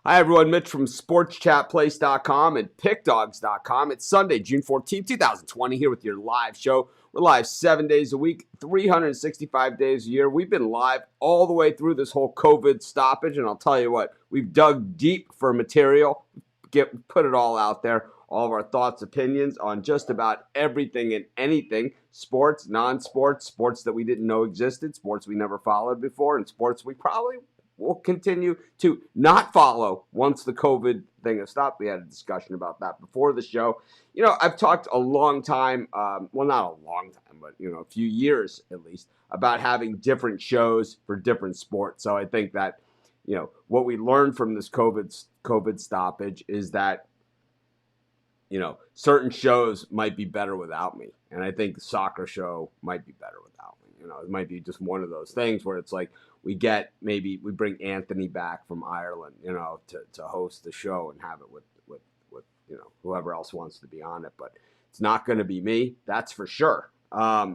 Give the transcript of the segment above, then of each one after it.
Hi, everyone. Mitch from SportsChatPlace.com and PickDogs.com. It's Sunday, June 14th, 2020, here with your live show. We're live 7 days a week, 365 days a year. We've been live all the way through this whole COVID stoppage, and I'll tell you what, we've dug deep for material, put it all out there, all of our thoughts, opinions on just about everything and anything, sports, non-sports, sports that we didn't know existed, sports we never followed before, and sports we probably will continue to not follow once the COVID thing has stopped. We had a discussion about that before the show. You know, I've talked a long time, well, not a long time, but, a few years at least, about having different shows for different sports. So I think that, what we learned from this COVID stoppage is that, certain shows might be better without me. And I think the soccer show might be better without me. It might be just one of those things where it's like, we bring Anthony back from Ireland, to host the show and have it with whoever else wants to be on it. But it's not going to be me, that's for sure.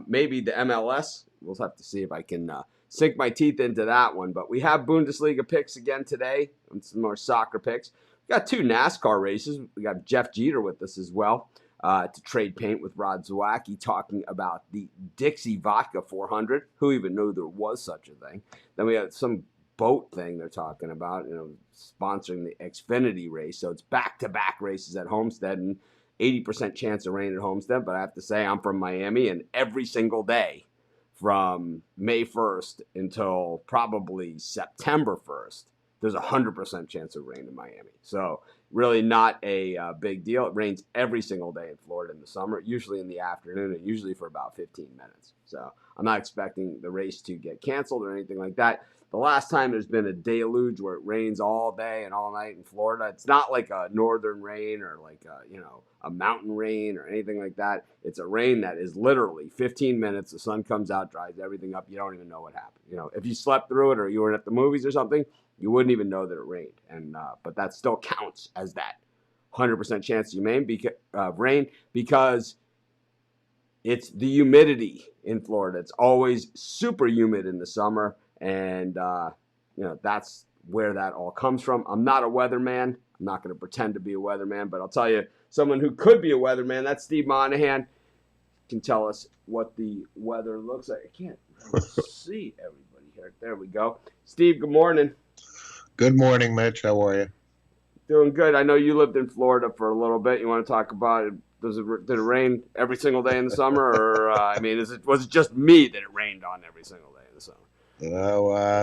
Maybe the MLS. We'll have to see if I can sink my teeth into that one. But we have Bundesliga picks again today and some more soccer picks. We got two NASCAR races. We got Jeff Jeter with us as well. To trade paint with Rod Zawacki, talking about the Dixie Vodka 400. Who even knew there was such a thing? Then we have some boat thing they're talking about, sponsoring the Xfinity race. So it's back-to-back races at Homestead and 80% chance of rain at Homestead. But I have to say, I'm from Miami, and every single day from May 1st until probably September 1st, there's a 100% chance of rain in Miami. So really not a big deal. It rains every single day in Florida in the summer, usually in the afternoon and usually for about 15 minutes. So I'm not expecting the race to get canceled or anything like that. The last time there's been a deluge where it rains all day and all night in Florida, it's not like a northern rain or like a mountain rain or anything like that. It's a rain that is literally 15 minutes. The sun comes out, dries everything up. You don't even know what happened. If you slept through it or you were at the movies or something, you wouldn't even know that it rained. And but that still counts as that 100% chance of rain because it's the humidity in Florida. It's always super humid in the summer. And, that's where that all comes from. I'm not a weatherman. I'm not going to pretend to be a weatherman. But I'll tell you, someone who could be a weatherman, that's Steve Monahan, can tell us what the weather looks like. I can't see everybody here. There we go. Steve, good morning. Good morning, Mitch. How are you? Doing good. I know you lived in Florida for a little bit. You want to talk about it? Did it rain every single day in the summer? Or, was it just me that it rained on every single day in the summer?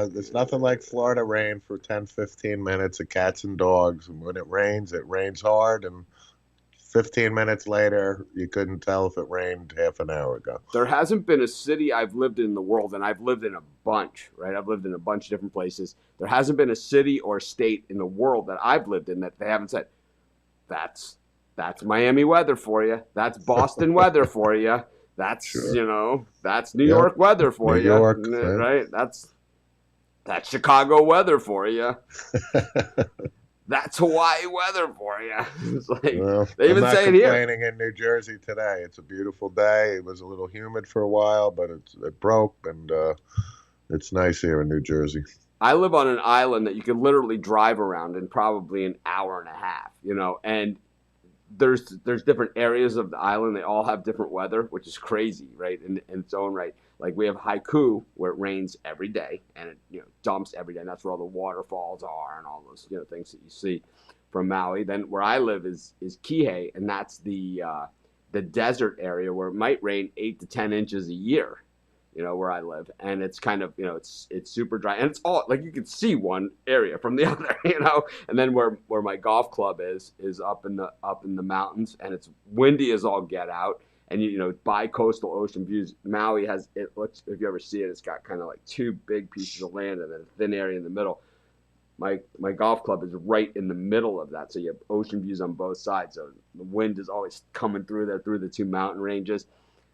There's nothing like Florida rain for 10, 15 minutes of cats and dogs. And when it rains hard. And 15 minutes later, you couldn't tell if it rained half an hour ago. There hasn't been a city I've lived in the world, and I've lived in a bunch, right? I've lived in a bunch of different places. There hasn't been a city or state in the world that I've lived in that they haven't said, that's Miami weather for you. That's Boston weather for you. That's, sure. That's New York weather for you. New York, right? That's Chicago weather for you. That's Hawaii weather for you. It's like, they even say it here. I'm not complaining in New Jersey today. It's a beautiful day. It was a little humid for a while, but it broke, and it's nice here in New Jersey. I live on an island that you can literally drive around in probably an hour and a half, and there's different areas of the island. They all have different weather, which is crazy, right, in its own right. Like we have Haiku, where it rains every day and it dumps every day. And that's where all the waterfalls are and all those things that you see from Maui. Then where I live is Kihei, and that's the desert area where it might rain 8 to 10 inches a year. Where I live, and it's kind of it's super dry, and it's all like you can see one area from the other, And then where my golf club is up in the mountains, and it's windy as all get out. And bi-coastal ocean views. Maui has, it looks, if you ever see it, it's got kind of like two big pieces of land and then a thin area in the middle. My golf club is right in the middle of that, so you have ocean views on both sides. So the wind is always coming through there through the two mountain ranges.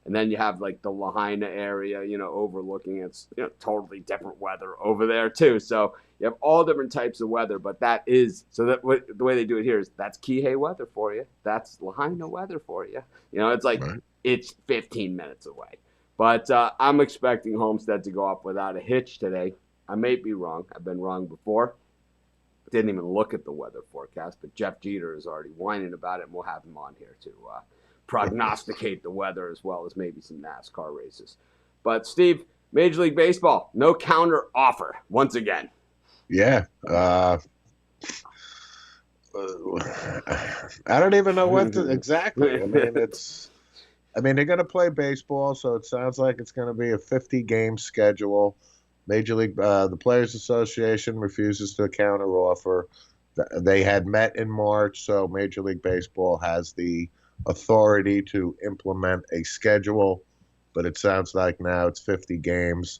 And then you have like the Lahaina area, overlooking. It's totally different weather over there too. So you have all different types of weather, but that is the way they do it here is that's Kihei weather for you. That's Lahaina weather for you. It's like It's 15 minutes away. But I'm expecting Homestead to go up without a hitch today. I may be wrong. I've been wrong before. didn't even look at the weather forecast, but Jeff Jeter is already whining about it, and we'll have him on here to prognosticate the weather as well as maybe some NASCAR races. But Steve, Major League Baseball, no counter offer once again. Yeah. I don't even know what exactly. I mean, they're going to play baseball, so it sounds like it's going to be a 50-game schedule. Major League, the Players Association refuses to counteroffer. They had met in March, so Major League Baseball has the authority to implement a schedule, but it sounds like now it's 50 games.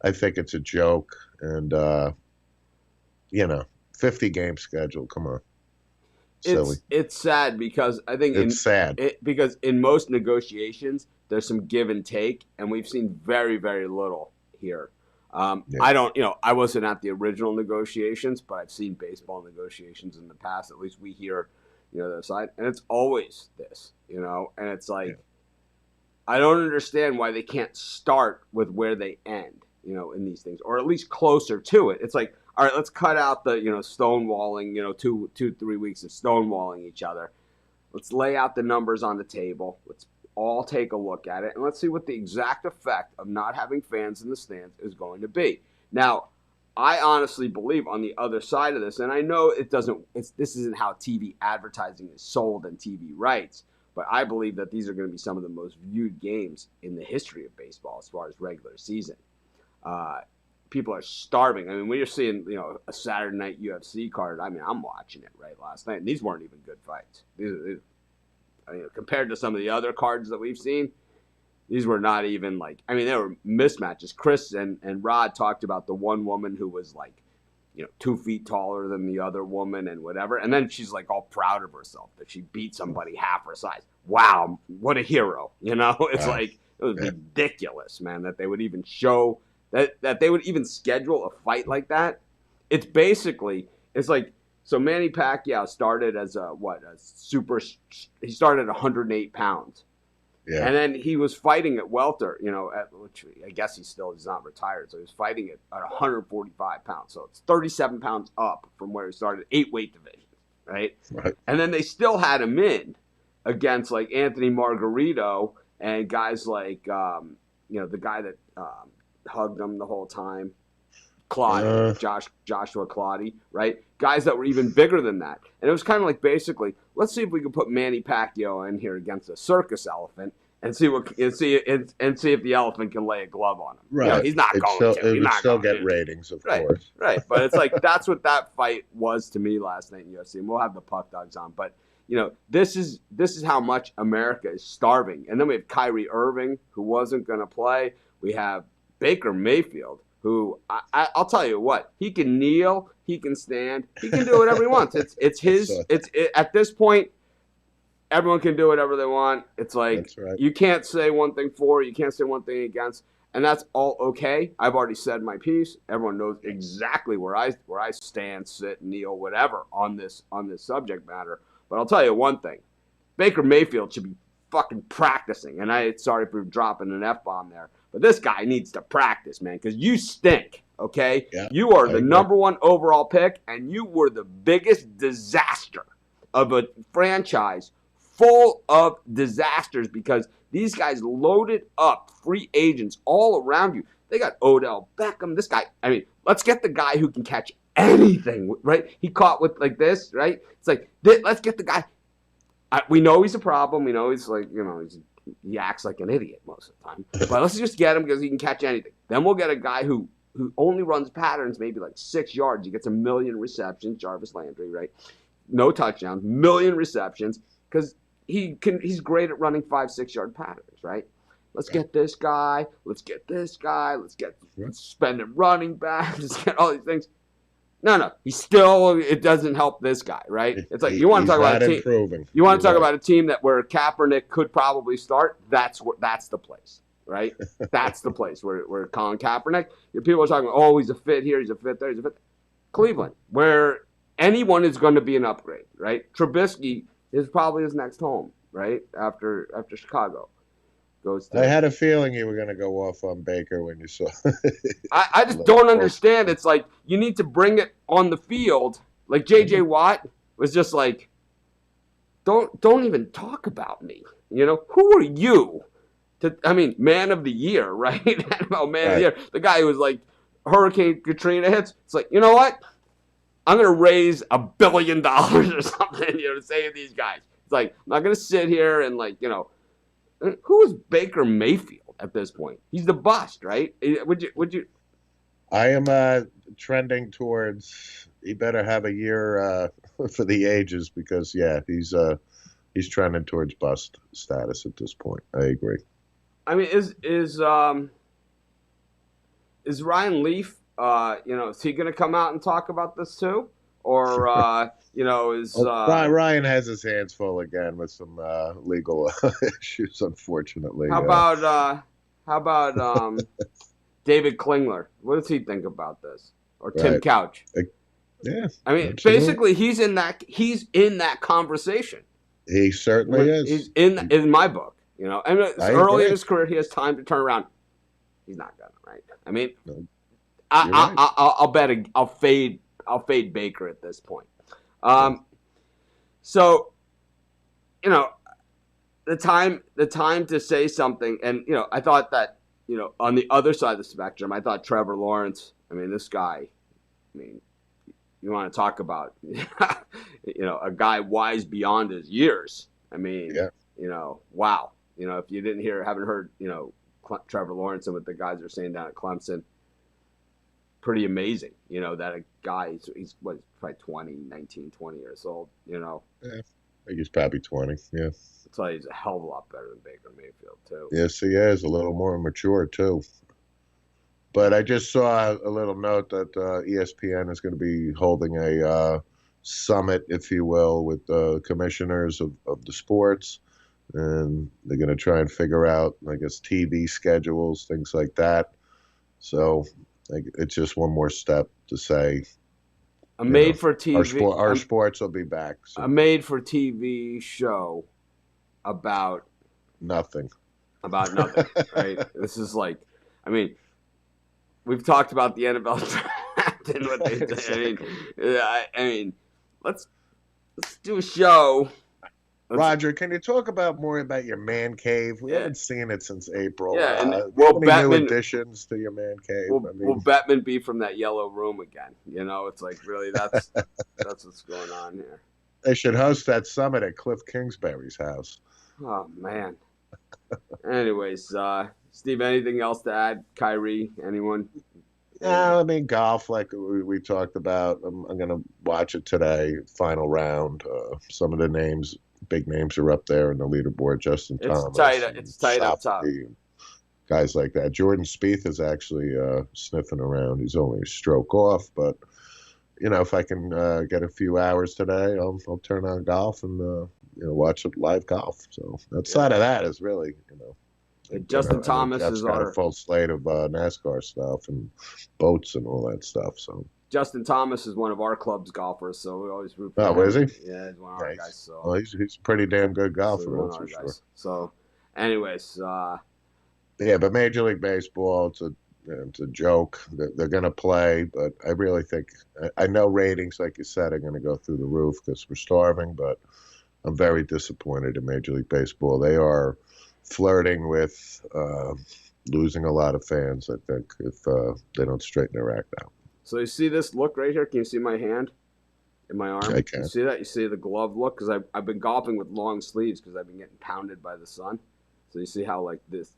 I think it's a joke, and 50-game schedule. Come on. Silly. It's sad because I think it's sad because in most negotiations there's some give and take, and we've seen very, very little here. I don't, I wasn't at the original negotiations, but I've seen baseball negotiations in the past. At least we hear, the side, and it's always this, and it's like, I don't understand why they can't start with where they end, in these things, or at least closer to it. It's like, all right, let's cut out the, stonewalling, 2-3 weeks of stonewalling each other. Let's lay out the numbers on the table. Let's all take a look at it, and let's see what the exact effect of not having fans in the stands is going to be. Now, I honestly believe on the other side of this, and I know this isn't how TV advertising is sold and TV rights, but I believe that these are going to be some of the most viewed games in the history of baseball as far as regular season. People are starving. I mean, when you're seeing, a Saturday night UFC card, I mean, I'm watching it right last night, and these weren't even good fights. These compared to some of the other cards that we've seen, these were not even they were mismatches. Chris and Rod talked about the one woman who was 2 feet taller than the other woman and whatever. And then she's all proud of herself that she beat somebody half her size. Wow, what a hero. It's it was ridiculous, man, that they would even show that they would even schedule a fight like that. It's basically, so Manny Pacquiao started as he started at 108 pounds. Yeah. And then he was fighting at welter, which I guess he's not retired. So he was fighting at 145 pounds. So it's 37 pounds up from where he started, 8 weight divisions, right? And then they still had him in against Anthony Margarito and guys the guy that hugged him the whole time. Joshua Claudy, right? Guys that were even bigger than that. And it was kind of basically, let's see if we can put Manny Pacquiao in here against a circus elephant and see if the elephant can lay a glove on him. Right. He's not going to. It would still get ratings, of course. Right. But it's that's what that fight was to me last night in UFC. And we'll have the puck dogs on. But, this is how much America is starving. And then we have Kyrie Irving, who wasn't going to play. We have Baker Mayfield, who I'll tell you what, he can kneel, he can stand, he can do whatever he wants. It's his. At this point, everyone can do whatever they want. It's You can't say one thing for, you can't say one thing against, and that's all okay. I've already said my piece. Everyone knows exactly where I stand, sit, kneel, whatever on this subject matter. But I'll tell you one thing: Baker Mayfield should be fucking practicing. And sorry for dropping an F-bomb there. But this guy needs to practice, man, because you stink, okay? Yeah, you are the number 1 overall pick, and you were the biggest disaster of a franchise full of disasters because these guys loaded up free agents all around you. They got Odell Beckham. This guy, let's get the guy who can catch anything, right? He caught with this, right? It's let's get the guy. We know he's a problem. We know he's he acts like an idiot most of the time. But let's just get him because he can catch anything. Then we'll get a guy who only runs patterns maybe 6 yards. He gets 1 million receptions, Jarvis Landry, right? No touchdowns, 1 million receptions because he's great at running 5-6 yard patterns, right? Let's get this guy. Let's get this guy. Let's spend a running back. Let's get all these things. No. It doesn't help this guy, right? It's you want to talk about a team. Improving. You want to talk about a team where Kaepernick could probably start. That's the place, right? That's the place where Colin Kaepernick. People are talking, he's a fit here, he's a fit there, he's a fit. Cleveland, where anyone is going to be an upgrade, right? Trubisky is probably his next home, right? After Chicago. I had a feeling you were going to go off on Baker when you saw. I just don't understand. It's you need to bring it on the field Like J.J. Watt was just like, don't even talk about me. You know, who are you? I mean, man of the year, right? NFL man of the Right. year. The guy who was like, Hurricane Katrina hits. It's like, you know what? I'm gonna raise $1 billion or something, to save these guys. It's like I'm not gonna sit here and who is Baker Mayfield at this point? He's the bust, right? Would you? I am trending towards. He better have a year for the ages because yeah, he's trending towards bust status at this point. I agree. I mean, is Ryan Leaf? Is he gonna come out and talk about this too, or is Well, Ryan has his hands full again with some legal issues, unfortunately. how about David Klingler? What does he think about this? Or Tim Right. Couch? Yeah. I mean, Absolutely. basically, he's in that conversation. He certainly is. He's in my book. And I early agree. in his career, he has time to turn around. He's not gonna, right? I mean, No, I, right. I'll bet I'll fade Baker at this point. So, the time to say something, and I thought that on the other side of the spectrum, I thought Trevor Lawrence. I mean, this guy. I mean, you want to talk about a guy wise beyond his years. I mean, wow. If you haven't heard Trevor Lawrence and what the guys are saying down at Clemson, pretty amazing. That a guy he's probably 19, 20 years old. Yeah, I think he's probably 20. Yeah. I'll tell you, he's a hell of a lot better than Baker Mayfield too. Yes, he is a little more mature too. But I just saw a little note that ESPN is going to be holding a summit, if you will, with the commissioners of the sports. And they're going to try and figure out, I guess, TV schedules, things like that. So it's just one more step to say a made-for-TV our sports will be back. A made-for-TV show about nothing. Right? This is like, I mean, we've talked about the NFL draft and what they did. I mean, let's do a show. Roger, can you talk more about your man cave? We haven't seen it since April. Yeah, and new additions to your man cave? Will Bettman be from that yellow room again? It's like, really, that's what's going on here. They should host that summit at Cliff Kingsbury's house. Oh man. Anyways, Steve, anything else to add? Kyrie, anyone? No, I mean golf, like we talked about. I'm going to watch it today. Final round. Some of the big names are up there in the leaderboard. Justin Thomas. It's tight up top. Guys like that. Jordan Spieth is actually sniffing around. He's only a stroke off, but if I can get a few hours today, I'll turn on golf and watch live golf. So outside of that is really Justin Thomas Jeff's got a full slate of NASCAR stuff and boats and all that stuff. So Justin Thomas is one of our club's golfers, so we always root for him. Is he? Yeah, he's one of our guys. So well, he's a pretty damn good golfer, that's for sure. So, anyways, yeah, but Major League Baseball, it's a joke. They're going to play, but I really think I know ratings, like you said, are going to go through the roof because we're starving. But I'm very disappointed in Major League Baseball. They are flirting with losing a lot of fans, I think, if they don't straighten their act out. So you see this look right here? Can you see my hand in my arm? I can. You see that? You see the glove look? Because I've been golfing with long sleeves because I've been getting pounded by the sun. So you see how like this?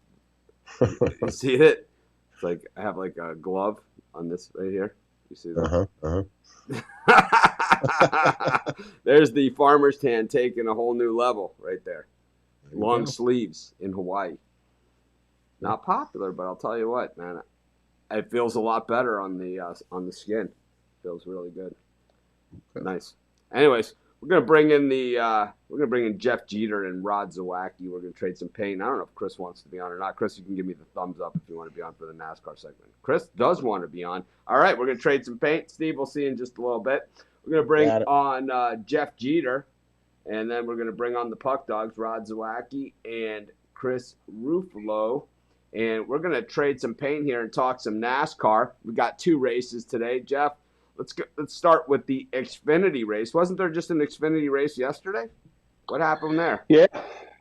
You see it? It's like I have like a glove on this right here. You see that? There's the farmer's tan taking a whole new level right there. Long sleeves in Hawaii. Not popular, but I'll tell you what, man. It feels a lot better on the skin. Feels really good. Okay. Nice. Anyways, we're gonna bring in Jeff Jeter and Rod Zawacki. We're gonna trade some paint. I don't know if Chris wants to be on or not. Chris, you can give me the thumbs up if you want to be on for the NASCAR segment. Chris does want to be on. All right, we're gonna trade some paint. Steve, we'll see you in just a little bit. We're gonna bring on Jeff Jeter, and then we're gonna bring on the Puck Dogs, Rod Zawacki and Chris Ruffalo. And we're going to trade some paint here and talk some NASCAR. We got 2 races today. Jeff, Let's start with the Xfinity race. Wasn't there just an Xfinity race yesterday? What happened there? Yeah,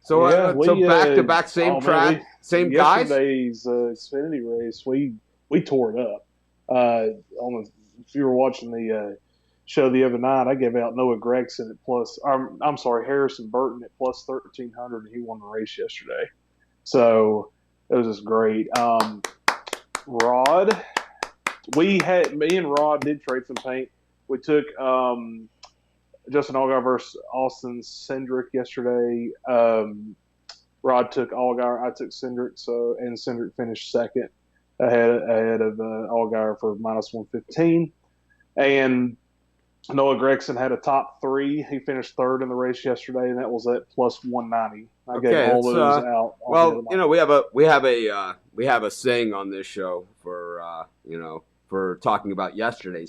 So yeah. so We back to back, same oh man, we track, same guys. yesterday's Xfinity race, we tore it up. On the If you were watching the show the other night, I gave out Noah Gregson at plus. I'm sorry, Harrison Burton at plus 1,300, and he won the race yesterday. So it was just great. Rod, me and Rod did trade some paint. We took Justin Allgaier versus Austin Cindric yesterday. Rod took Allgaier, I took Cindric, and Cindric finished second ahead of Allgaier for minus 115. And Noah Gregson had a top three. He finished third in the race yesterday, and that was at plus 190. I gave Okay, all those out. well, we have a saying on this show for for talking about yesterday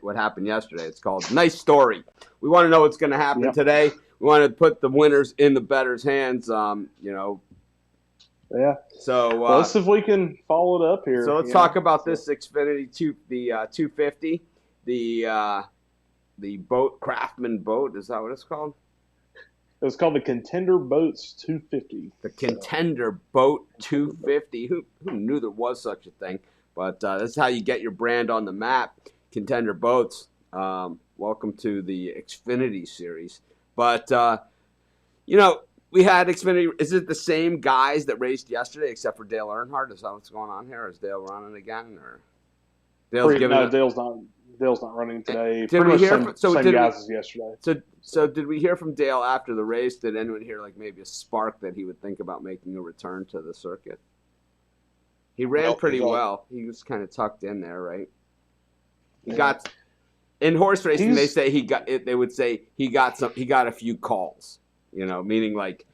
what happened yesterday. It's called "Nice Story." We want to know what's going to happen today. We want to put the winners in the bettors' hands. Yeah. So let's see if we can follow it up here. So let's talk about this Xfinity 250, the boat Craftsman boat. Is that what it's called? It was called the Contender Boats 250. The Contender Boat 250. Who knew there was such a thing? But that's how you get your brand on the map. Contender Boats. Welcome to the Xfinity series. But we had Xfinity. Is it the same guys that raced yesterday, except for Dale Earnhardt? Is that what's going on here? Is Dale running again, or Dale's not running today. Did we hear same guys as yesterday? So did we hear from Dale after the race? Did anyone hear like maybe a spark that he would think about making a return to the circuit? He ran pretty well. He was kind of tucked in there, right? He got in horse racing. They say he got. They would say he got a few calls. Meaning like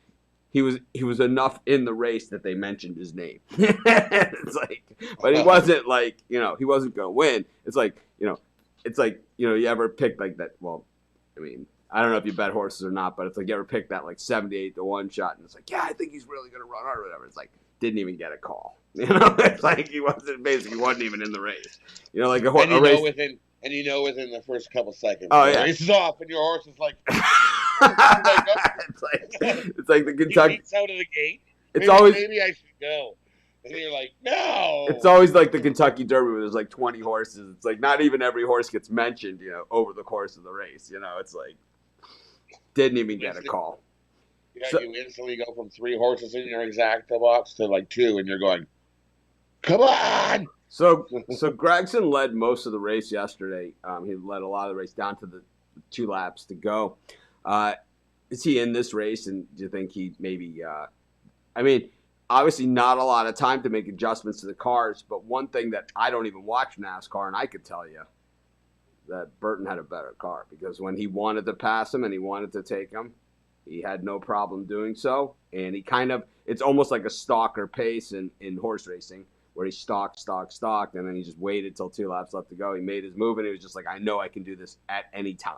he was enough in the race that they mentioned his name. It's like, but he wasn't like he wasn't gonna win. It's like you ever pick like that. Well, I mean, I don't know if you bet horses or not, but it's like you ever pick that like 78-1 shot, and it's like, yeah, I think he's really gonna run hard or whatever. It's like didn't even get a call. It's like he wasn't even in the race. Like a race. Within the first couple seconds. Oh yeah, race is off, and your horse is like. It's like the Kentucky. He out of the gate. It's always maybe I should go. And you're like, no. It's always like the Kentucky Derby where there's like 20 horses. It's like not even every horse gets mentioned, over the course of the race. It's like didn't even get a call. Yeah, you instantly go from 3 horses in your exacta box to like 2, and you're going, come on. So Gregson led most of the race yesterday. He led a lot of the race down to the 2 laps to go. Is he in this race, and do you think he maybe obviously not a lot of time to make adjustments to the cars, but one thing that I don't even watch NASCAR, and I could tell you that Burton had a better car, because when he wanted to pass him and he wanted to take him, he had no problem doing so, and he it's almost like a stalker pace in horse racing, where he stalked, and then he just waited till 2 laps left to go. He made his move, and he was just like, I know I can do this at any time.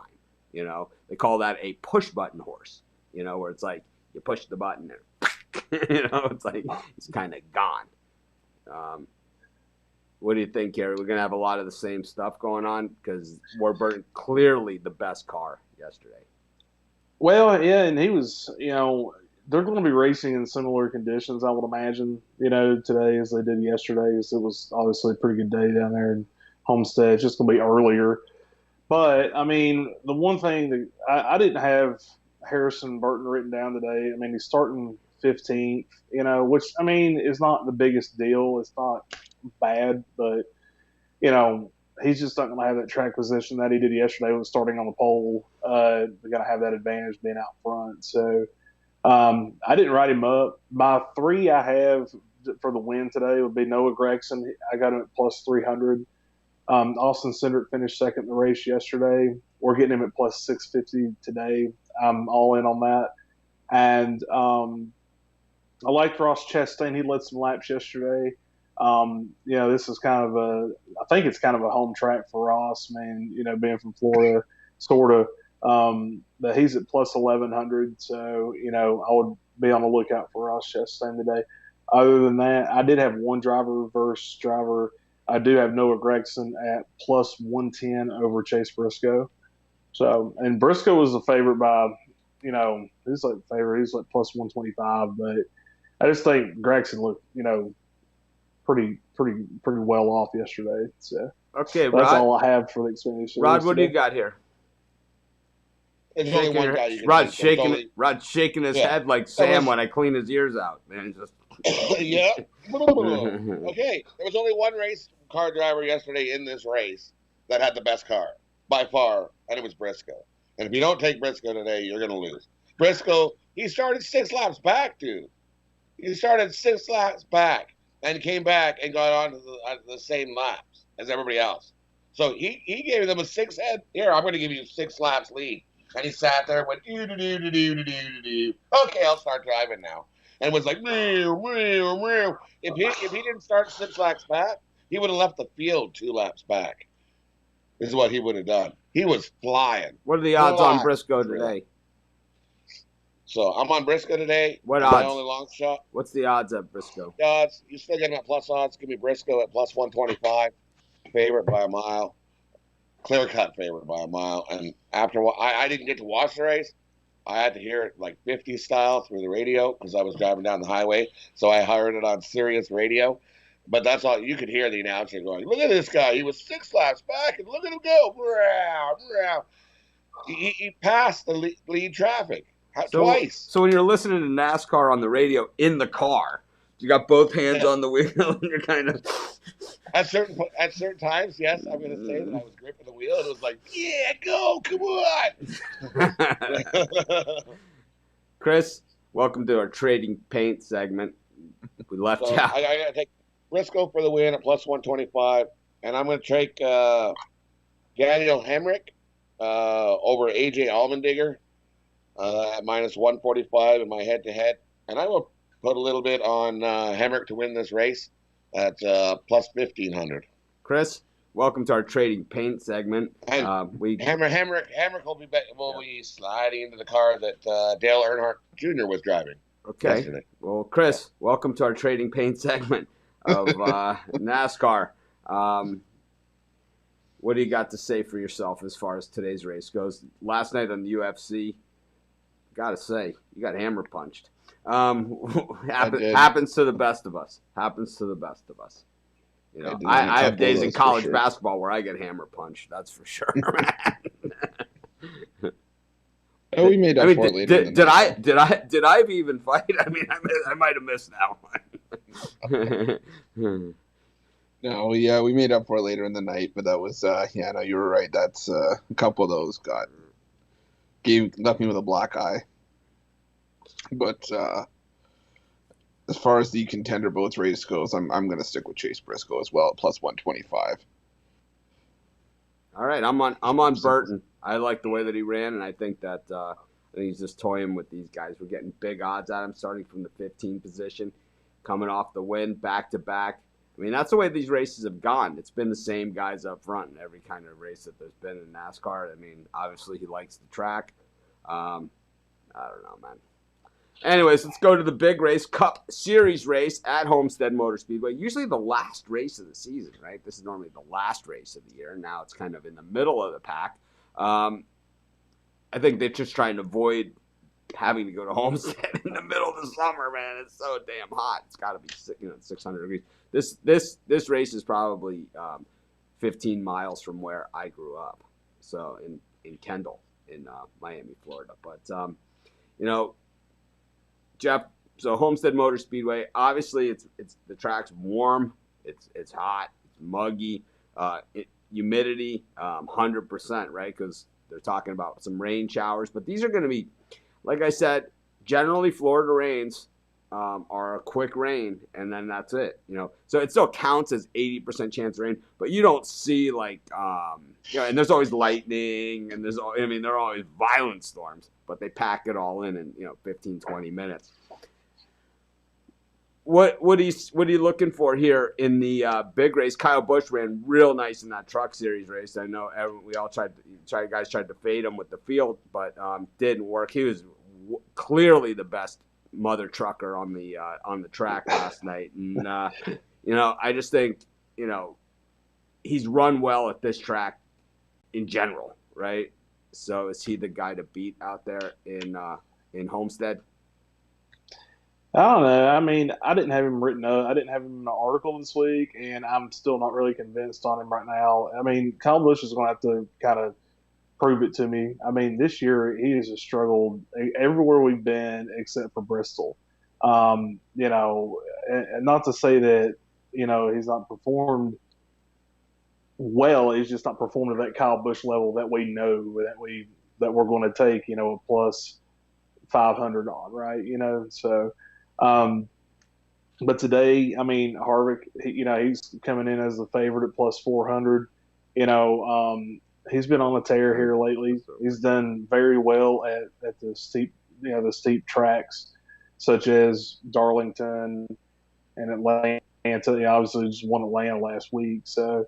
They call that a push button horse, where it's like you push the button and, it's like he's kind of gone. What do you think, Gary? We're going to have a lot of the same stuff going on, because Warburton clearly the best car yesterday. Well, yeah, and he was, they're going to be racing in similar conditions, I would imagine, today as they did yesterday. It was obviously a pretty good day down there in Homestead. It's just going to be earlier. But, I mean, the one thing that I didn't have Harrison Burton written down today. I mean, he's starting 15th, which, I mean, is not the biggest deal. It's not bad, but, he's just not going to have that track position that he did yesterday when starting on the pole. They're going to have that advantage being out front. So I didn't write him up. My 3 I have for the win today would be Noah Gregson. I got him at plus 300. Austin Cindric finished second in the race yesterday. We're getting him at plus 650 today. I'm all in on that. And I liked Ross Chastain. He led some laps yesterday. This is I think it's kind of a home track for Ross, man, being from Florida, sort of. But he's at plus 1,100. So, I would be on the lookout for Ross Chastain today. Other than that, I did have one driver versus driver I do have Noah Gregson at plus 110 over Chase Briscoe. So, and Briscoe was the favorite by, he's like favorite. He's like plus 125. But I just think Gregson looked, pretty well off yesterday. So Okay, that's Rod. all I have for the Xfinity Series. Rod, what do you today. got here? There's only one guy you can Rod's beat. Rod's shaking his Yeah. head like Sam when I clean his ears out. Man, just Yeah. Okay. There was only one race car driver yesterday in this race that had the best car by far, and it was Briscoe. And if you don't take Briscoe today, you're going to lose. Briscoe, he started 6 laps back, dude. He started 6 laps back and came back and got on to the same laps as everybody else. So he gave them a 6 head. Here, I'm going to give you 6 laps lead. And he sat there and went, do. Okay, I'll start driving now. And was like, meow, meow, meow. If he didn't start 6 laps back, he would have left the field 2 laps back. This is what he would have done. He was flying. What are the odds on Briscoe today? So I'm on Briscoe today. What odds? My only long shot. What's the odds at Briscoe? Odds. You still get him at plus odds. Give me Briscoe at plus 125. Favorite by a mile. Clear cut favorite by a mile. And after I didn't get to watch the race. I had to hear it like 50 style through the radio because I was driving down the highway. So I heard it on Sirius radio. But that's all you could hear the announcer going, look at this guy. He was 6 laps back and look at him go. He passed the lead traffic twice. So when you're listening to NASCAR on the radio in the car, you got both hands on the wheel and you're kind of at certain times, yes, I'm going to say that I was gripping the wheel and it was like, yeah, go, come on. Chris, welcome to our trading paint segment. We left you out. I got to take Briscoe for the win at plus 125, and I'm going to take Daniel Hemrick over AJ Allmendinger at minus 145 in my head-to-head, and I will put a little bit on Hemrick to win this race at plus 1,500. Chris, welcome to our trading paint segment. And Hemrick will be sliding into the car that Dale Earnhardt Jr. was driving. Okay. Yesterday. Well, Chris, welcome to our trading paint segment of NASCAR. What do you got to say for yourself as far as today's race goes? Last night on the UFC, gotta say, you got hammer punched. Happens to the best of us. You know, I have days in college basketball where I get hammer punched. That's for sure, man. Oh, we made up for it later. Did I even fight? I mean, I might have missed that one. No, yeah, we made up for it later in the night, but that was no, you were right. That's a couple of those left me with a black eye. But as far as the contender votes race goes, I'm going to stick with Chase Briscoe as well at plus 125. All right, I'm on Burton. I like the way that he ran, and I think that he's just toying with these guys. We're getting big odds at him, starting from the 15 position, coming off the win, back to back. I mean, that's the way these races have gone. It's been the same guys up front in every kind of race that there's been in NASCAR. I mean, obviously he likes the track. I don't know, man. Anyways, let's go to the big race, Cup Series race at Homestead Motor Speedway. Usually the last race of the season, right? This is normally the last race of the year. Now it's kind of in the middle of the pack. I think they're just trying to avoid having to go to Homestead in the middle of the summer, man. It's so damn hot. It's got to be 600 degrees. This race is probably 15 miles from where I grew up, so in Kendall, in Miami, Florida. But Jeff, so Homestead Motor Speedway, obviously it's the track's warm, it's hot, it's muggy, humidity 100%, right? Because they're talking about some rain showers, but these are going to be, like I said, generally Florida rains are a quick rain, and then that's it. So it still counts as 80% chance of rain, but you don't see and there's always lightning, and there are always violent storms, but they pack it all in 15, 20 minutes. What are you looking for here in the big race? Kyle Busch ran real nice in that Truck Series race. I know we all tried to fade him with the field, but didn't work. He was clearly the best mother trucker on the track last night, and I just think he's run well at this track in general, right? So is he the guy to beat out there in Homestead? I don't know. I mean, I didn't have him written up. I didn't have him in an article this week, and I'm still not really convinced on him right now. I mean, Kyle Busch is going to have to kind of prove it to me. I mean, this year he has just struggled everywhere we've been except for Bristol. You know, and not to say that, you know, he's not performed well. He's just not performed at that Kyle Busch level that we know that we're going to take, you know, a plus 500 on, right? You know, so. Um, but today, I mean, Harvick, you know, he's coming in as the favorite at plus 400. You know, he's been on a tear here lately. He's done very well at the steep, you know, the steep tracks such as Darlington and Atlanta. You know, obviously, just won Atlanta last week, so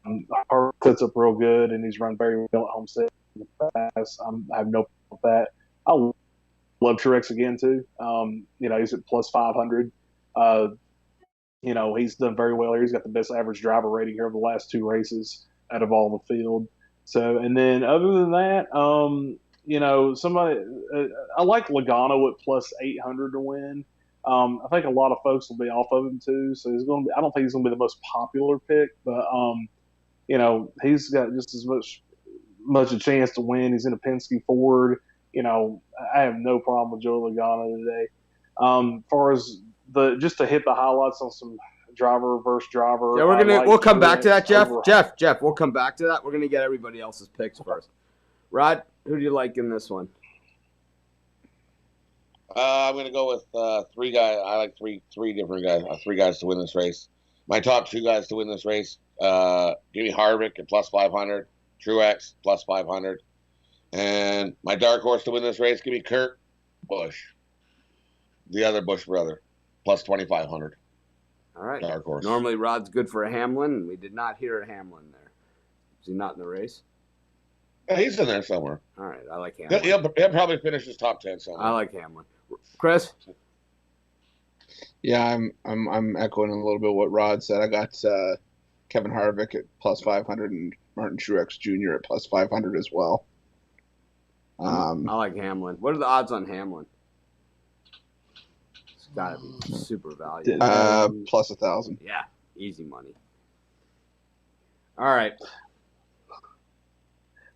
Harvick sets up real good, and he's run very well at Homestead in the past. I have no problem with that. I love Truex again too. You know, he's at plus 500. You know, he's done very well here. He's got the best average driver rating here over the last two races out of all the field. So, and then other than that, you know, I like Logano at plus 800 to win. I think a lot of folks will be off of him too. So he's going to be, I don't think he's going to be the most popular pick, but, you know, he's got just as much a chance to win. He's in a Penske Ford. You know, I have no problem with Joey Logano today. As far as just to hit the highlights on some driver versus driver. Yeah, we'll come back to that, Jeff. Jeff, we'll come back to that. We're gonna get everybody else's picks first. Rod, who do you like in this one? I'm gonna go with three guys. I like three different guys. Three guys to win this race. My top two guys to win this race. Give me Harvick at plus 500, Truex plus 500, and my dark horse to win this race. Give me Kurt Busch, the other Busch brother, plus 2,500. All right. Dark horse. Normally, Rod's good for a Hamlin, and we did not hear a Hamlin there. Is he not in the race? Yeah, he's in there somewhere. All right, I like Hamlin. He'll probably finish his top 10 somewhere. I like Hamlin. Chris? Yeah, I'm echoing a little bit what Rod said. I got Kevin Harvick at plus 500 and Martin Truex Jr. at plus 500 as well. I like Hamlin. What are the odds on Hamlin? It's got to be super valuable. Plus 1,000. Yeah, easy money. All right.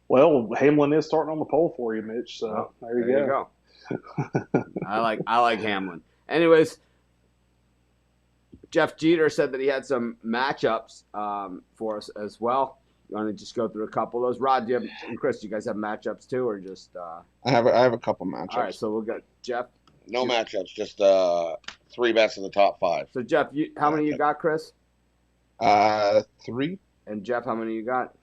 Well, Hamlin is starting on the pole for you, Mitch. So there you go. I like Hamlin. Anyways, Jeff Jeter said that he had some matchups for us as well. You want to just go through a couple of those? Rod, and Chris, do you guys have matchups too, or just? I have a couple matchups. All right, so we'll get Jeff. No matchups, just three bets in the top five. So Jeff, how many you got, Chris? 3. And Jeff, how many you got?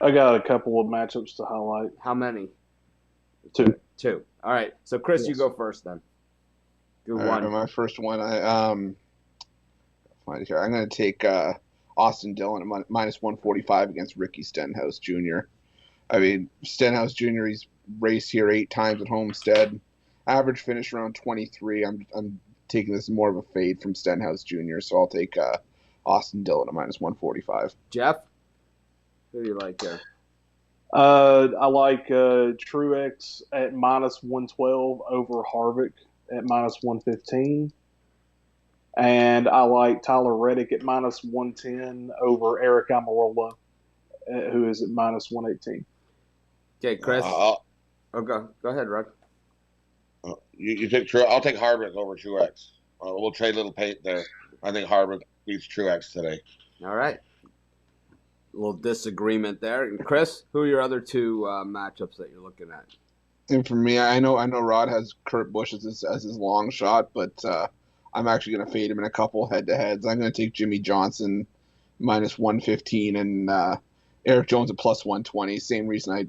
I got a couple of matchups to highlight. How many? 2. All right. So Chris, Yes. you go first then. Do one. Right, my first one, find it here. I'm going to take Austin Dillon at minus 145 against Ricky Stenhouse Jr. I mean, Stenhouse Jr. He's raced here 8 times at Homestead. Average finish around 23. I'm taking this more of a fade from Stenhouse Jr. So I'll take Austin Dillon at minus 145. Jeff, who do you like there? I like Truex at minus 112 over Harvick at minus 115. And I like Tyler Reddick at minus 110 over Eric Almirola, who is at minus 118. Okay, Chris. Go ahead, Rod. You take Truex. I'll take Harvick over Truex. We'll trade a little paint there. I think Harvick beats Truex today. All right. A little disagreement there. And Chris, who are your other two matchups that you're looking at? And for me, I know Rod has Kurt Busch as his long shot, but I'm actually going to fade him in a couple head-to-heads. I'm going to take Jimmy Johnson minus 115 and Eric Jones at plus 120. Same reason I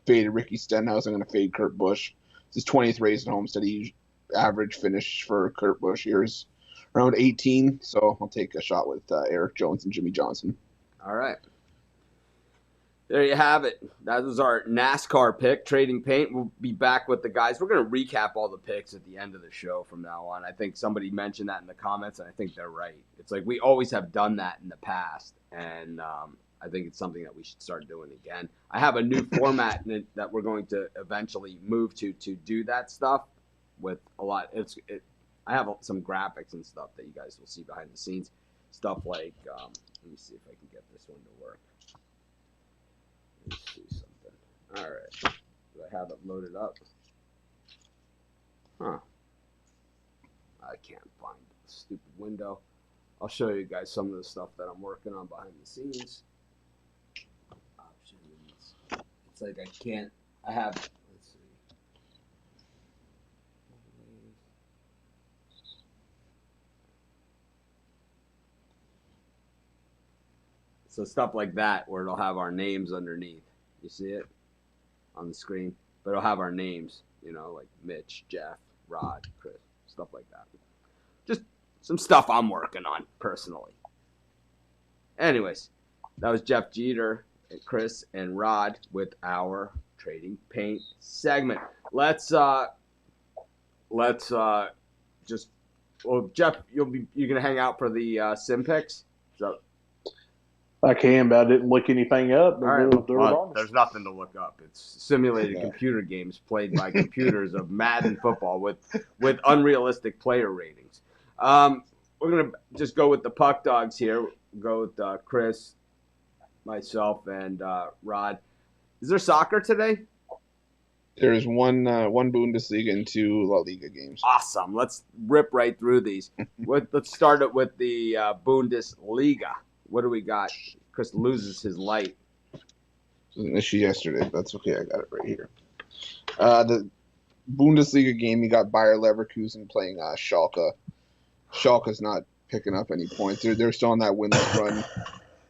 faded Ricky Stenhouse. I'm going to fade Kurt Busch. It's his 20th race at Homestead. Average finish for Kurt Busch here is around 18, so I'll take a shot with Eric Jones and Jimmy Johnson. All right. There you have it. That was our NASCAR pick, Trading Paint. We'll be back with the guys. We're going to recap all the picks at the end of the show from now on. I think somebody mentioned that in the comments, and I think they're right. It's like we always have done that in the past, and I think it's something that we should start doing again. I have a new format that we're going to eventually move to do that stuff with a lot. I have some graphics and stuff that you guys will see behind the scenes. Stuff like, let me see if I can get this one to work. Let's see something. All right. Do I have it loaded up? Huh. I can't find the stupid window. I'll show you guys some of the stuff that I'm working on behind the scenes. Options. It's like I can't. I have. Let's see. So stuff like that where it'll have our names underneath. You see it on the screen? But it'll have our names, like Mitch, Jeff, Rod, Chris, stuff like that. Just some stuff I'm working on personally. Anyways, that was Jeff Jeter, Chris, and Rod with our Trading Paint segment. Let's just well, Jeff, you're gonna hang out for the sim picks. So I can, but I didn't look anything up. all right. Well, there's nothing to look up. It's simulated computer games played by computers of Madden football with unrealistic player ratings. We're going to just go with the puck dogs here. We'll go with Chris, myself, and Rod. Is there soccer today? There is one Bundesliga and 2 La Liga games. Awesome. Let's rip right through these. Let's start it with the Bundesliga. What do we got? Chris loses his light. It was an issue yesterday. That's okay. I got it right here. The Bundesliga game, you got Bayer Leverkusen playing Schalke. Schalke's not picking up any points. They're still on that winless run.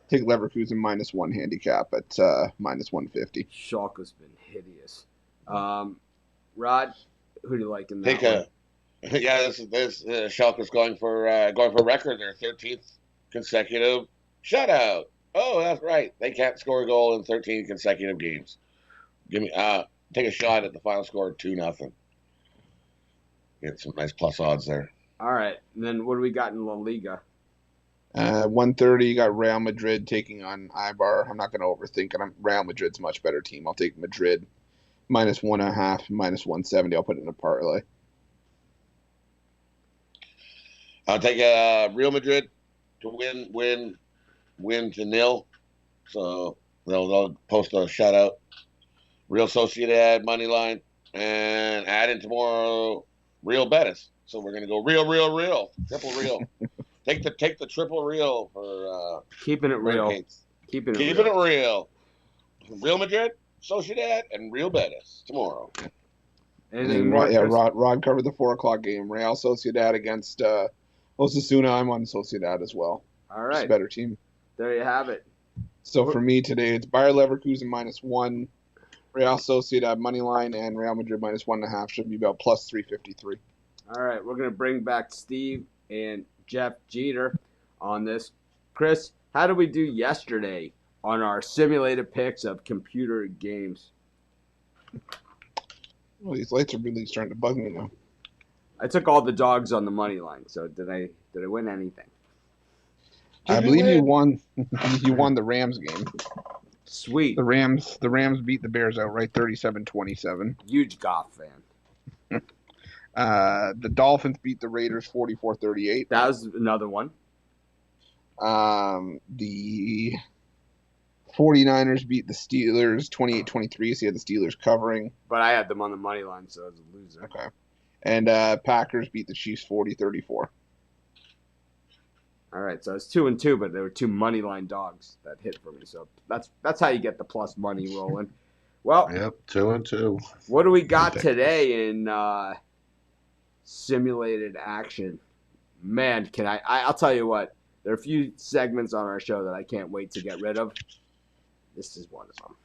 Take Leverkusen -1 handicap at -150. Schalke's been hideous. Rod, who do you like in that one? This Schalke's going for record, their 13th consecutive shutout. Oh, that's right. They can't score a goal in 13 consecutive games. Give me take a shot at the final score 2-0. Get some nice plus odds there. All right. And then what do we got in La Liga? 130, you got Real Madrid taking on Eibar. I'm not going to overthink it. Real Madrid's a much better team. I'll take Madrid -1.5, -170. I'll put it in a parlay. I'll take Real Madrid to win to 0. So they'll post a shutout. Real Sociedad money line, and add in tomorrow Real Betis. So we're gonna go real, triple real. take the triple real for keeping it real. Keeping it real. Real Madrid, Sociedad, and Real Betis tomorrow. And Rod covered the 4:00 game. Real Sociedad against Osasuna. I'm on Sociedad as well. All right, it's a better team. There you have it. So for me today, it's Bayer Leverkusen -1, Real Sociedad money line, and Real Madrid -1.5 should be about +353. All right, we're gonna bring back Steve and Jeff Jeter on this. Chris, how did we do yesterday on our simulated picks of computer games? Well, these lights are really starting to bug me now. I took all the dogs on the money line, so did I win anything? I believe you won. You won the Rams game. Sweet. The Rams beat the Bears outright 37-27. Huge Goff fan. The Dolphins beat the Raiders 44-38. That was another one. The 49ers beat the Steelers 28-23, so you had the Steelers covering. But I had them on the money line, so I was a loser. Okay. And Packers beat the Chiefs 40-34. All right, so it's 2-2, but there were 2 money line dogs that hit for me. So that's how you get the plus money rolling. Well, yep, 2-2. What do we got today in simulated action? Man, I'll tell you what. There are a few segments on our show that I can't wait to get rid of. This is one of them.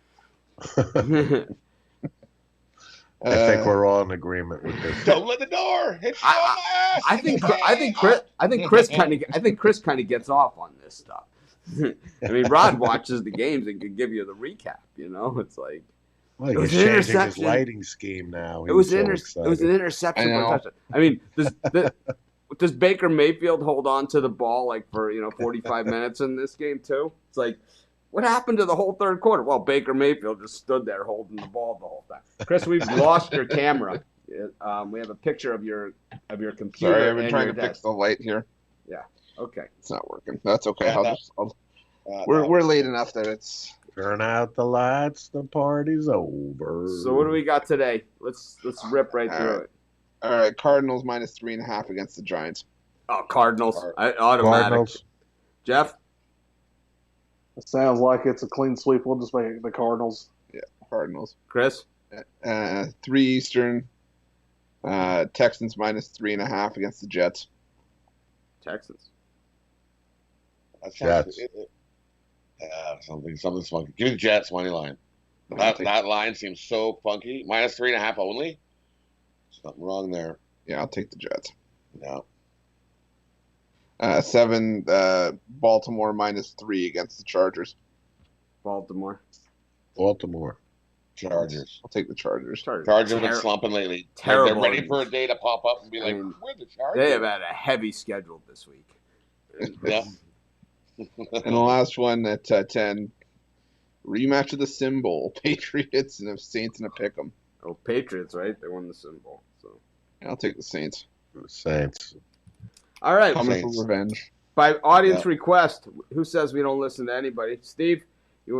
I think we're all in agreement with this. Don't let the door hit you on the ass. I think Chris kind of gets off on this stuff. I mean, Rod watches the games and can give you the recap. It's like Well, it he's was an changing his interception. lighting scheme now. It was He's so it was an excited. interception I for a know. touchdown. I mean, does Baker Mayfield hold on to the ball like for 45 minutes in this game too? It's like, what happened to the whole third quarter? Well, Baker Mayfield just stood there holding the ball the whole time. Chris, we've lost your camera. We have a picture of your computer. Sorry, I've been and trying your to desk. fix the light here. Yeah. Okay. It's not working. That's okay. No. We're late enough that it's. Turn out the lights. The party's over. So what do we got today? Let's rip right through it. All right, Cardinals minus 3.5 against the Giants. Oh, Cardinals. Automatic. Cardinals. Jeff? It sounds like it's a clean sweep. We'll just make it the Cardinals. Yeah, Cardinals. Chris? 3 Eastern. Texans minus 3.5 against the Jets. Texans. Jets. Something's funky. Give me the Jets money line. That line seems so funky. Minus 3.5 only. Something wrong there. Yeah, I'll take the Jets. No. 7 Baltimore minus 3 against the Chargers. Baltimore. Chargers. I'll take the Chargers. Chargers have been slumping lately. Terrible. They're ready for a day to pop up and be like, we're the Chargers. They have had a heavy schedule this week. Yeah. And the last one at 10, rematch of the Sim Bowl, Patriots and the Saints in a pick'em. Oh, Patriots, right? They won the Super Bowl. So Yeah, I'll take the Saints. Saints. all right. Coming for revenge. By audience request, who says we don't listen to anybody? Steve,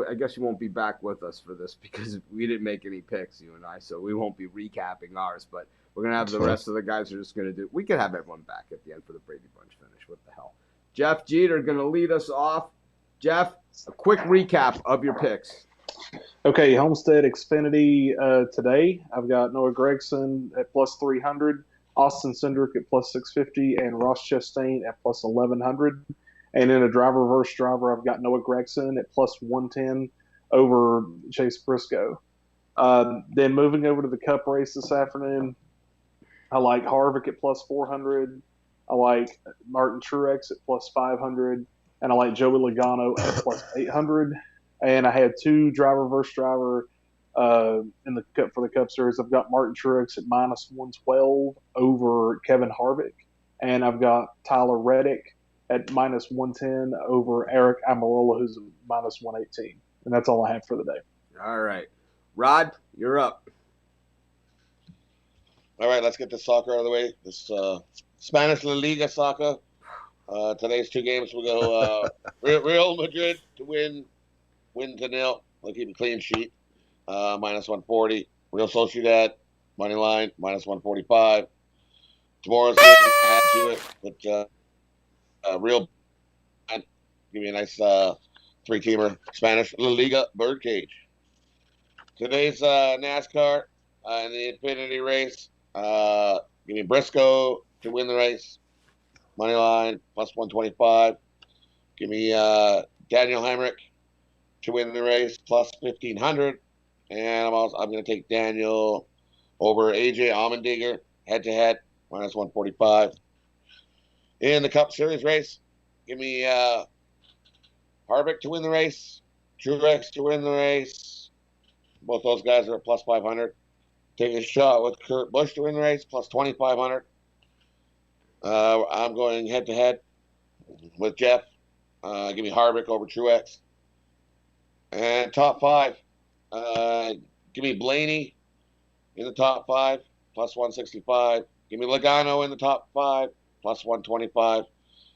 I guess you won't be back with us for this because we didn't make any picks, you and I, so we won't be recapping ours. But we're going to have the rest of the guys are just going to do. We could have everyone back at the end for the Brady Bunch finish. What the hell? Jeff Jeter going to lead us off. Jeff, a quick recap of your picks. Okay, Homestead Xfinity today. I've got Noah Gregson at plus 300, Austin Cindric at plus 650, and Ross Chastain at plus 1100. And in a driver versus driver, I've got Noah Gregson at plus 110 over Chase Briscoe. Then moving over to the Cup race this afternoon, I like Harvick at plus 400. I like Martin Truex at plus 500. And I like Joey Logano at plus 800. And I had 2 driver versus driver in the Cup for the Cup Series. I've got Martin Truex at minus 112 over Kevin Harvick. And I've got Tyler Reddick at minus 110 over Eric Almirola, who's minus 118. And that's all I have for the day. All right. Rod, you're up. All right, let's get the soccer out of the way. This Spanish La Liga soccer. Today's 2 games. We'll go Real Madrid to win 2-0. They'll keep a clean sheet. Minus 140. Real Sociedad, money line, minus 145. Tomorrow's game, add to it. But Real, give me a nice 3-teamer. Spanish La Liga Birdcage. Today's NASCAR in the Infinity race. Give me Briscoe to win the race. Money line, plus 125. Give me Daniel Hemrick to win the race, plus 1,500. And I'm going to take Daniel over AJ Allmendinger head-to-head, minus 145. In the Cup Series race, give me Harvick to win the race, Truex to win the race. Both those guys are at plus 500. Take a shot with Kurt Busch to win the race, plus 2,500. I'm going head-to-head with Jeff. Give me Harvick over Truex. And top 5, give me Blaney in the top 5, plus 165. Give me Logano in the top 5, plus 125.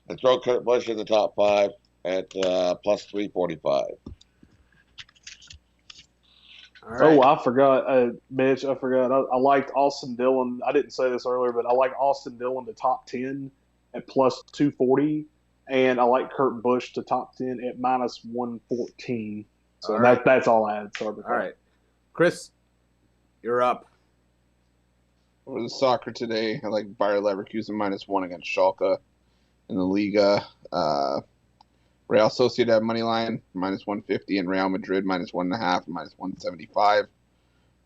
And throw Kurt Busch in the top 5 at plus 345. All right. Oh, I forgot, Mitch. I forgot. I liked Austin Dillon. I didn't say this earlier, but I like Austin Dillon to top 10 at plus 240, and I like Kurt Busch to top 10 at minus 114. So that's all I had. Sorry. All right, Chris, you're up. For the soccer today, I like Bayer Leverkusen minus 1 against Schalke in the Liga. Real Sociedad money line minus 150 and Real Madrid minus 1.5 minus 175.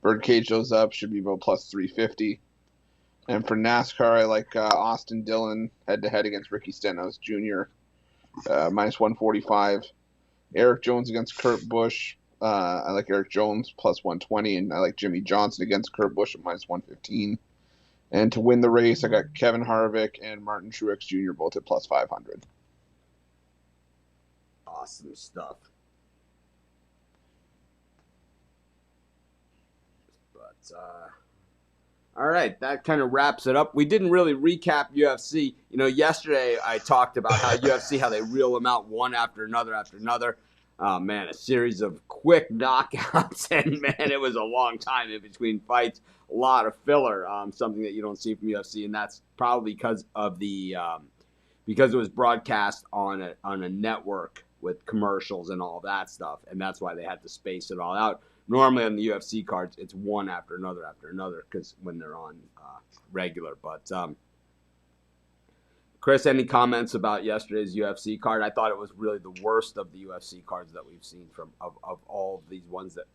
Birdcage goes up, should be about plus 350. And for NASCAR, I like Austin Dillon head to head against Ricky Stenhouse Jr. Minus 145 Eric Jones against Kurt Busch. I like Eric Jones plus 120, and I like Jimmy Johnson against Kurt Busch at minus 115. And to win the race, I got Kevin Harvick and Martin Truex Jr. both at plus 500. Awesome stuff. But all right, that kind of wraps it up. We didn't really recap UFC. Yesterday I talked about how UFC, how they reel them out one after another after another. Oh, man, a series of quick knockouts, and, man, it was a long time in between fights. A lot of filler, something that you don't see from UFC, and that's probably because of because it was broadcast on a network with commercials and all that stuff, and that's why they had to space it all out. Normally on the UFC cards, it's one after another, because when they're on regular. But Chris, any comments about yesterday's UFC card? I thought it was really the worst of the UFC cards that we've seen of all of these ones that,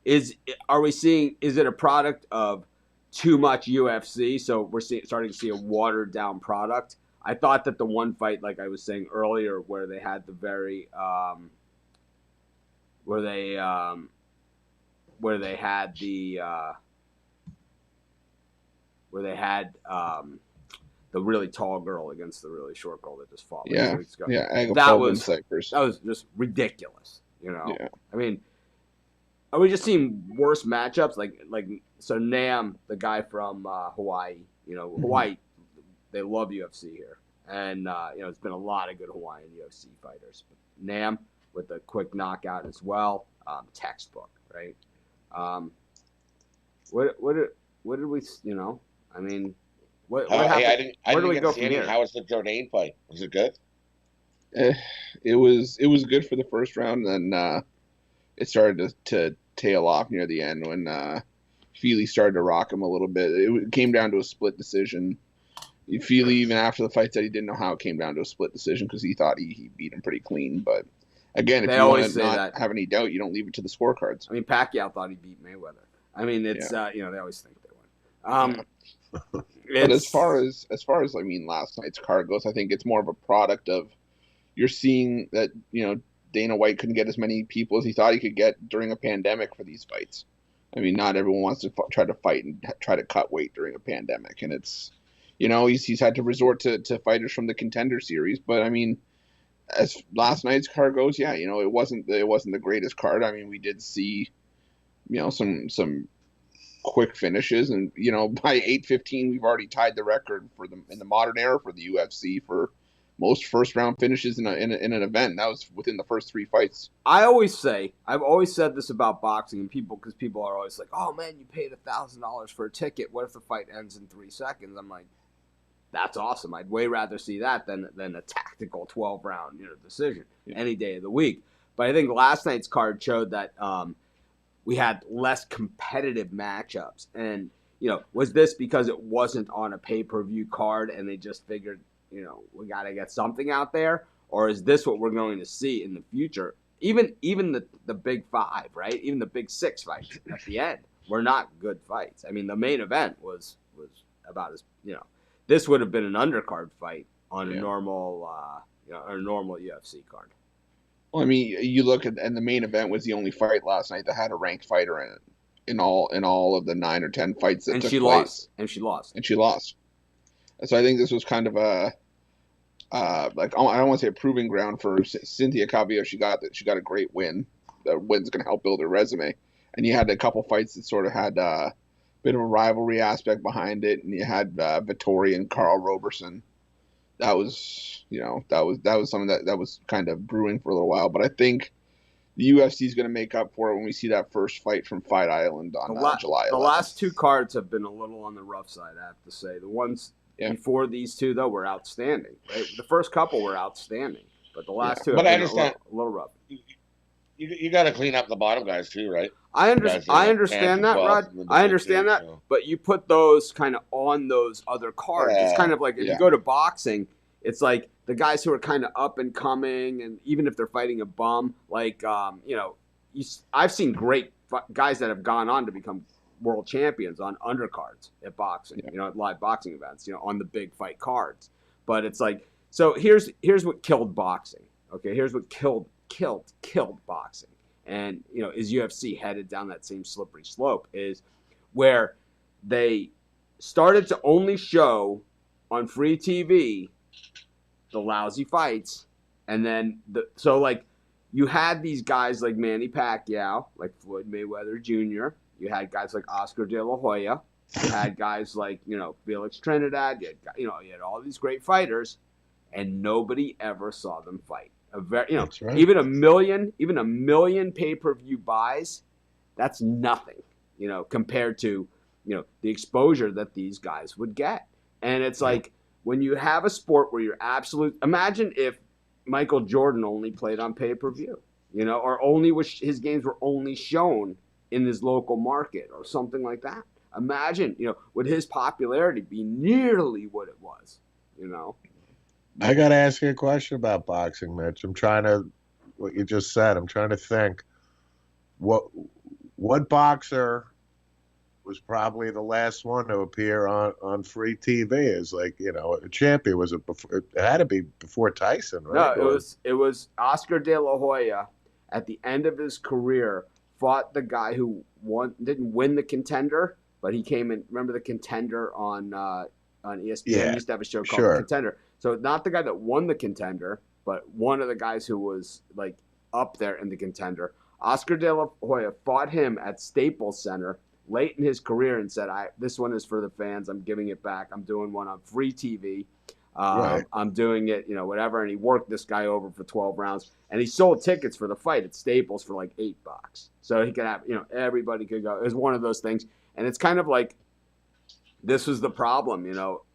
is it a product of too much UFC? So we're starting to see a watered down product. I thought that the one fight, like I was saying earlier, where they had the very, where they had the really tall girl against the really short girl that just fought. Yeah, that was just ridiculous. Yeah. I mean, are we just seeing worse matchups? So Nam, the guy from Hawaii, Hawaii, they love UFC here, and it's been a lot of good Hawaiian UFC fighters. But Nam with a quick knockout as well, textbook, right? What did we? I mean. What happened? Hey, Where do we go from here? How was the Jourdain fight? Was it good? It was good for the first round, and then it started to tail off near the end when Feely started to rock him a little bit. It came down to a split decision. Feely, even after the fight, said he didn't know how it came down to a split decision because he thought he beat him pretty clean. But again, if you want to not have any doubt, you don't leave it to the scorecards. I mean, Pacquiao thought he beat Mayweather. I mean, it's they always think they win. But as far as last night's card goes, I think it's more of a product of you're seeing that Dana White couldn't get as many people as he thought he could get during a pandemic for these fights. I mean, not everyone wants to try to fight and try to cut weight during a pandemic, and it's he's had to resort to fighters from the Contender Series. But I mean, as last night's card goes, it wasn't the greatest card. I mean, we did see some quick finishes, and by 8:15 we've already tied the record in the modern era for the UFC for most first round finishes in an event. That was within the first 3 fights. I've always said this about boxing, and because people are always like, oh man, you paid $1,000 for a ticket, what if the fight ends in 3 seconds? I'm like, that's awesome. I'd way rather see that than a tactical 12-round decision any day of the week. But I think last night's card showed that we had less competitive matchups. And, was this because it wasn't on a pay-per-view card and they just figured, we got to get something out there? Or is this what we're going to see in the future? Even the big 5, right? Even the big 6 fights at the end were not good fights. I mean, the main event was about as, this would have been an undercard fight on a normal UFC card. Well, I mean, you look at, and the main event was the only fight last night that had a ranked fighter in it. In all of the 9 or 10 fights that took place. And she lost. And so I think this was kind of a I don't want to say a proving ground for Cynthia Calvillo. She got a great win. The win's going to help build her resume. And you had a couple fights that sort of had a bit of a rivalry aspect behind it. And you had Vettori and Carl Roberson. That was something that was kind of brewing for a little while. But I think the UFC is going to make up for it when we see that first fight from Fight Island on July 11th. The last 2 cards have been a little on the rough side, I have to say. The ones before these 2, though, were outstanding. Right? The first couple were outstanding, but the last 2 have been a little rough. You got to clean up the bottom guys too, right? I understand that, Rod. I understand that, but you put those kind of on those other cards. It's kind of like if you go to boxing, it's like the guys who are kind of up and coming, and even if they're fighting a bum, like I've seen great guys that have gone on to become world champions on undercards at boxing, at live boxing events, on the big fight cards. But it's like, so here's what killed boxing. Okay, here's what killed killed boxing. And, is UFC headed down that same slippery slope? Is where they started to only show on free TV the lousy fights. And then, you had these guys like Manny Pacquiao, like Floyd Mayweather Jr., you had guys like Oscar De La Hoya, you had guys like, Felix Trinidad, you had all these great fighters, and nobody ever saw them fight. That's right. Even a million pay-per-view buys, that's nothing, compared to, the exposure that these guys would get. And it's like, when you have a sport where imagine if Michael Jordan only played on pay-per-view, or his games were only shown in his local market or something like that. Imagine, would his popularity be nearly what it was, I got to ask you a question about boxing, Mitch. What you just said, I'm trying to think what boxer was probably the last one to appear on free TV as a champion. Was it before? It had to be before Tyson, right? No, it was Oscar De La Hoya at the end of his career fought the guy who didn't win the Contender, but he came in. Remember the Contender on ESPN? Yeah, he used to have a show called The Contender. So not the guy that won the Contender, but one of the guys who was like up there in the Contender. Oscar De La Hoya fought him at Staples Center late in his career and said, this one is for the fans. I'm giving it back. I'm doing one on free TV. Right. I'm doing it, whatever. And he worked this guy over for 12 rounds. And he sold tickets for the fight at Staples for like $8. So he could have, everybody could go. It was one of those things. And it's kind of like, this was the problem,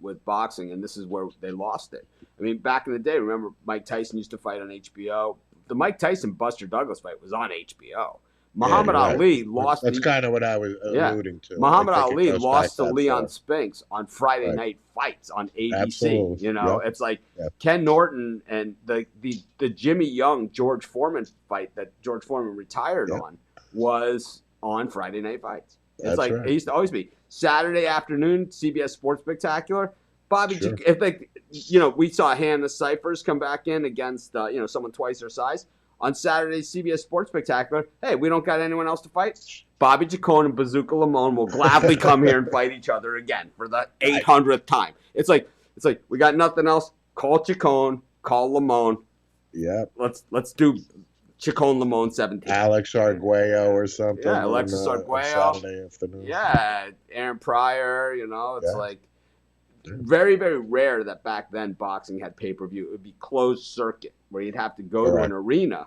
with boxing. And this is where they lost it. I mean, back in the day, remember Mike Tyson used to fight on HBO? The Mike Tyson-Buster Douglas fight was on HBO. Muhammad Ali lost. That's kind of what I was alluding to. Muhammad Ali lost to Leon Spinks on Friday Night Fights on ABC. Absolutely. It's like Ken Norton and the Jimmy Young George Foreman fight that George Foreman retired on was on Friday Night Fights. It's it used to always be Saturday afternoon CBS Sports Spectacular. Bobby, we saw Hannah Cyphers come back in against someone twice their size. On Saturday, CBS Sports Spectacular, hey, we don't got anyone else to fight? Bobby Chacon and Bazooka Lamone will gladly come here and fight each other again for the 800th time. It's like we got nothing else. Call Chacon, call Lamone. Yeah. Let's do Chacon Lamone 17. Alex Arguello or something. Yeah, Alexis Arguello. Saturday afternoon. Yeah, Aaron Pryor. It's very, very rare that back then boxing had pay-per-view. It would be closed circuit where you'd have to go to an arena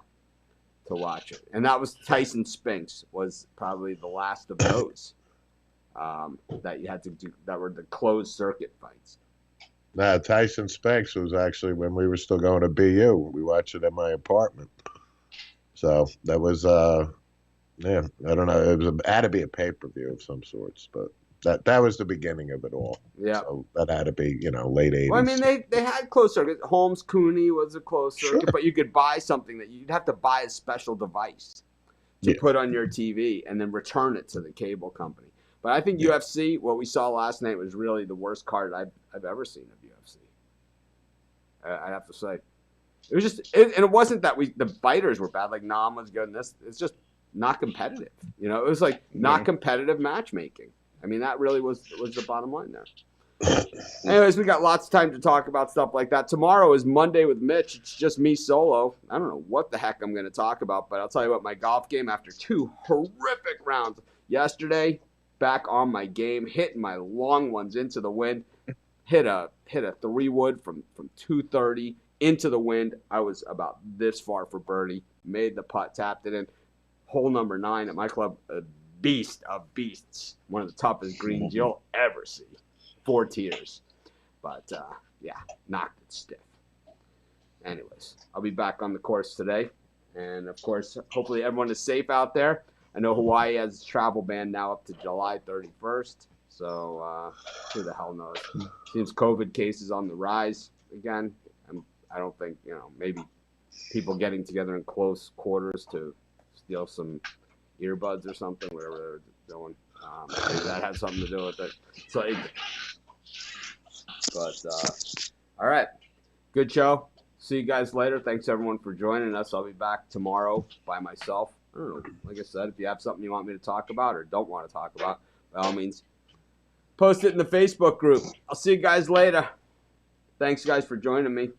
to watch it. And that was Tyson Spinks was probably the last of those that you had to do that were the closed circuit fights. No, Tyson Spinks was actually when we were still going to BU. We watched it in my apartment. So that was I don't know. It had to be a pay-per-view of some sorts, but that was the beginning of it all. Yeah. So that had to be, late 80s. Well, I mean, they had closed circuit. Holmes Cooney was a closed circuit, but you could buy something that you'd have to buy a special device to put on your TV and then return it to the cable company. But I think UFC, what we saw last night was really the worst card I've ever seen of UFC. I have to say. It was just, and it wasn't that the fighters were bad. Like Nam was good in this. It's just not competitive. It was like not competitive matchmaking. I mean, that really was the bottom line there. Anyways, we got lots of time to talk about stuff like that. Tomorrow is Monday with Mitch. It's just me solo. I don't know what the heck I'm going to talk about, but I'll tell you what, my golf game after 2 horrific rounds yesterday, back on my game, hitting my long ones into the wind, hit a 3-wood from 230 into the wind. I was about this far for birdie, made the putt, tapped it in. Hole number 9 at my club, beast of beasts, one of the toughest greens you'll ever see. 4 tiers, but knocked it stiff. Anyways, I'll be back on the course today, and of course, hopefully everyone is safe out there. I know Hawaii has travel ban now up to July 31st, so who the hell knows? Seems COVID cases on the rise again. I don't think maybe people getting together in close quarters to steal some earbuds or something, whatever they're doing. Maybe that had something to do with it. So, but all right, good show. See you guys later. Thanks everyone for joining us. I'll be back tomorrow by myself. I don't know. Like I said, if you have something you want me to talk about or don't want to talk about, by all means, post it in the Facebook group. I'll see you guys later. Thanks guys for joining me.